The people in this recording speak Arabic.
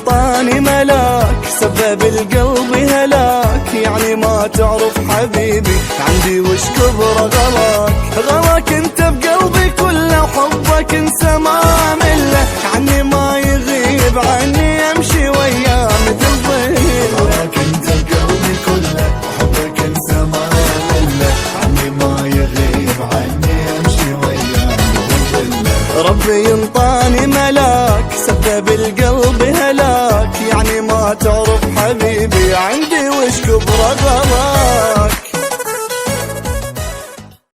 ينطاني ملاك سبب القلب هلاك، يعني ما تعرف حبيبي عندي وش كبر غلاك انت بقلبي كله، وحبك انسى ما مله، عني ما يغيب عني امشي وياه مثل ظل. غلاك انت بقلبي كله، وحبك انسى ما مله، عني ما يغيب عني امشي وياه مثل ظل. ربي ينطاني ملاك سبب القلب هلاك، يعني ما تعرف حبيبي عندي وش كبر غلاك.